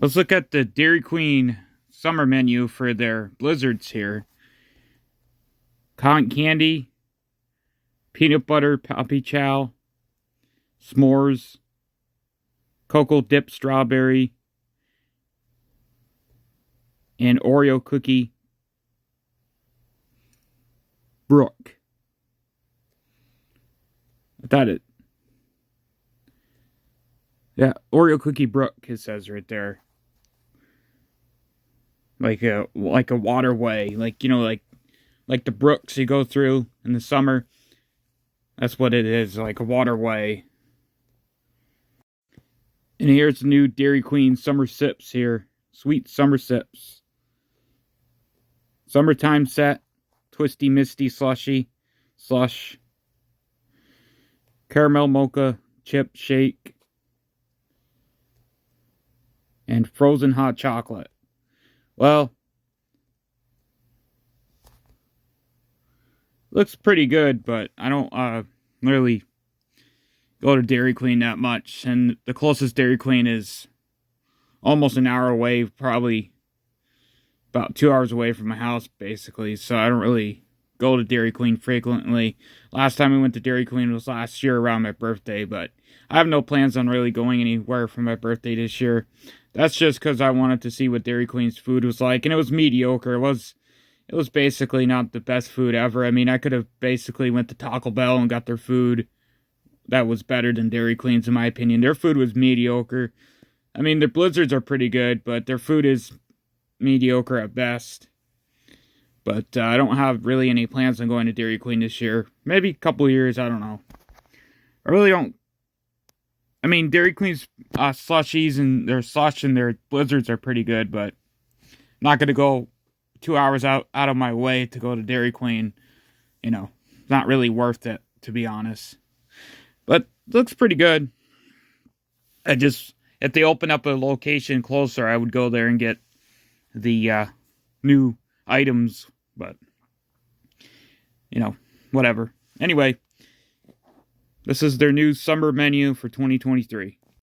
Let's look at the Dairy Queen summer menu for their blizzards here. Cotton candy, peanut butter poppy chow, s'mores, cocoa dip strawberry, and Oreo cookie Brook. I thought it. Yeah, Oreo cookie Brook, it says right there. Like a waterway, like the brooks you go through in the summer. That's what it is, like a waterway. And here's the new Dairy Queen summer sips here. Sweet summer sips. Summertime set. Twisty Misty Slushy. Slush. Caramel Mocha Chip Shake. And frozen hot chocolate. Well, looks pretty good, but I don't really go to Dairy Queen that much. And the closest Dairy Queen is almost an hour away, probably about 2 hours away from my house, basically. So I don't really go to Dairy Queen frequently. Last time we went to Dairy Queen was last year around my birthday, but I have no plans on really going anywhere for my birthday this year. That's just because I wanted to see what Dairy Queen's food was like, and it was mediocre. It was basically not the best food ever. I mean, I could have basically went to Taco Bell and got their food that was better than Dairy Queen's, in my opinion. Their food was mediocre. I mean, their blizzards are pretty good, but their food is mediocre at best. But I don't have really any plans on going to Dairy Queen this year. Maybe a couple of years, I don't know. I really don't. I mean, Dairy Queen's slushies and their slush and their blizzards are pretty good, but I'm not going to go 2 hours out of my way to go to Dairy Queen. You know, it's not really worth it, to be honest. But looks pretty good. If they open up a location closer, I would go there and get the new items. But, whatever. Anyway, this is their new summer menu for 2023.